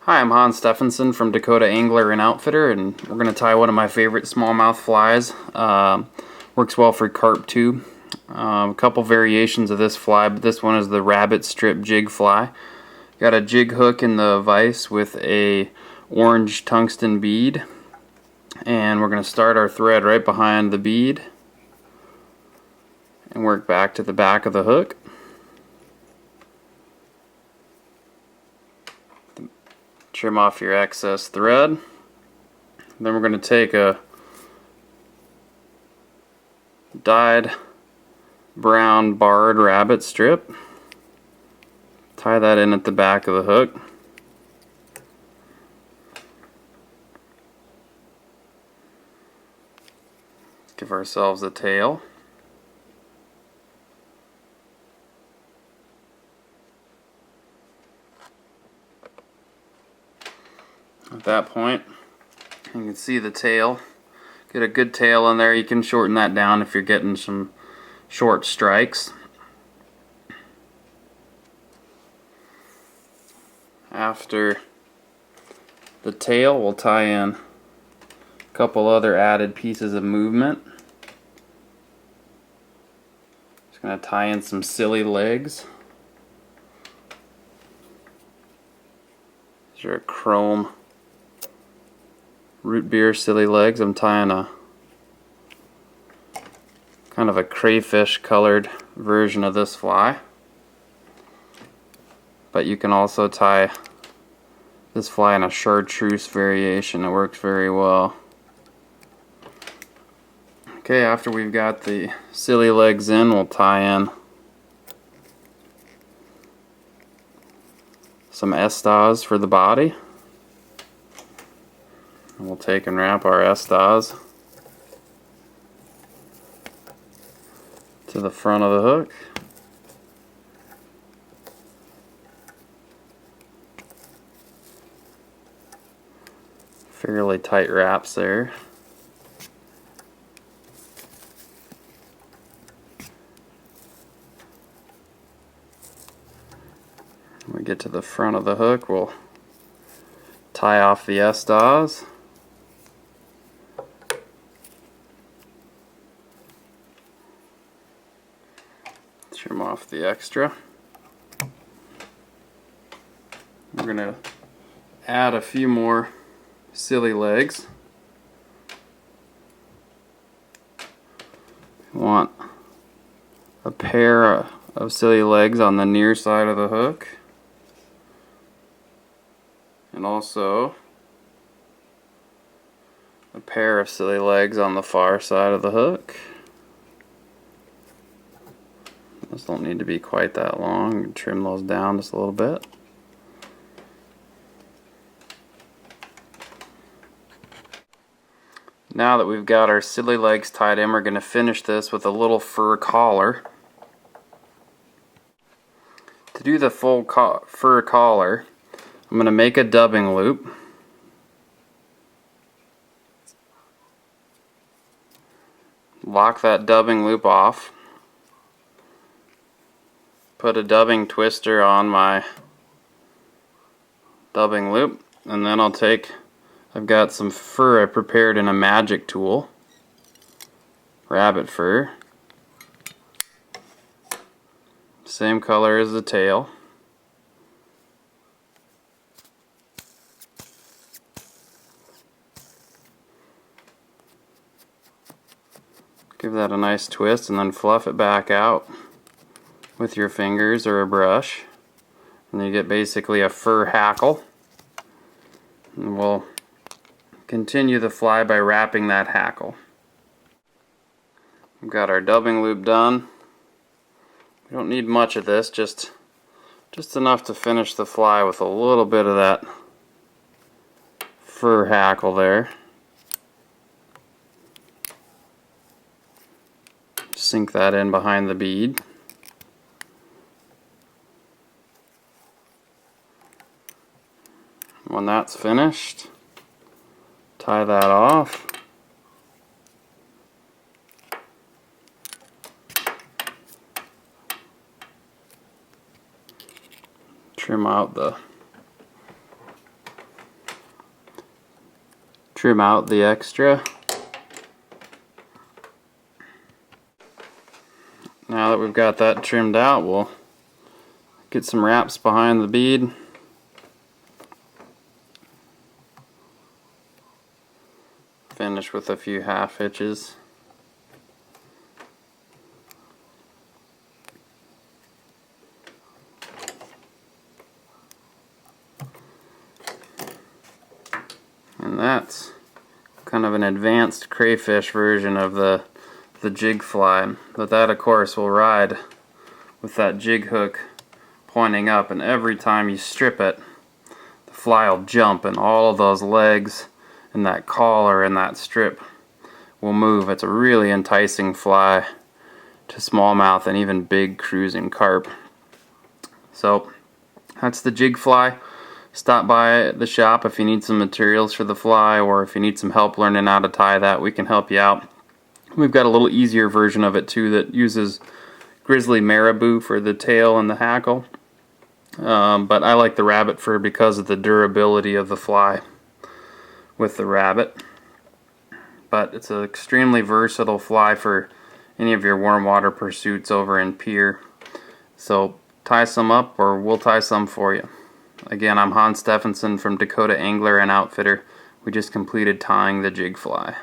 Hi, I'm Hans Stephenson from Dakota Angler and Outfitter, and we're going to tie one of my favorite smallmouth flies. Works well for carp too. A couple variations of this fly, but this one is the rabbit strip jig fly. Got a jig hook in the vise with a orange tungsten bead, and we're going to start our thread right behind the bead and work back to the back of the hook. Trim off your excess thread. Then we're going to take a dyed brown barred rabbit strip, tie that in at the back of the hook. Give ourselves a tail. At that point, you can see the tail. Get a good tail in there. You can shorten that down if you're getting some short strikes. After the tail, we'll tie in a couple other added pieces of movement. Just going to tie in some silly legs. These are chrome root beer silly legs. I'm tying a kind of a crayfish colored version of this fly, but you can also tie this fly in a chartreuse variation. It works very well. Okay, after we've got the silly legs in, we'll tie in some estas for the body. And we'll take and wrap our estas to the front of the hook. Fairly tight wraps there. When we get to the front of the hook, we'll tie off the estas. Trim off the extra. We're going to add a few more silly legs. We want a pair of silly legs on the near side of the hook, and also a pair of silly legs on the far side of the hook. Those don't need to be quite that long. You can trim those down just a little bit. Now that we've got our silly legs tied in, we're going to finish this with a little fur collar. To do the full fur collar, I'm going to make a dubbing loop. Lock that dubbing loop off. Put a dubbing twister on my dubbing loop, and then I've got some fur I prepared in a magic tool, rabbit fur, same color as the tail. Give that a nice twist and then fluff it back out with your fingers or a brush, and you get basically a fur hackle. And we'll continue the fly by wrapping that hackle. We've got our dubbing loop done. We don't need much of this, just enough to finish the fly with a little bit of that fur hackle there. Sink that in behind the bead. When that's finished, tie that off. Trim out the trim out the extra. Now that we've got that trimmed out, we'll get some wraps behind the bead. Finish with a few half hitches. And that's kind of an advanced crayfish version of the jig fly. But that, of course, will ride with that jig hook pointing up, and every time you strip it, the fly will jump, and all of those legs and that collar and that strip will move. It's a really enticing fly to smallmouth and even big cruising carp. So that's the jig fly. Stop by the shop if you need some materials for the fly, or if you need some help learning how to tie that, we can help you out. We've got a little easier version of it too that uses grizzly marabou for the tail and the hackle. But I like the rabbit fur because of the durability of the fly with the rabbit. But it's an extremely versatile fly for any of your warm water pursuits over in Pierre. So tie some up, or we'll tie some for you. Again, I'm Hans Stephenson from Dakota Angler and Outfitter. We just completed tying the jig fly.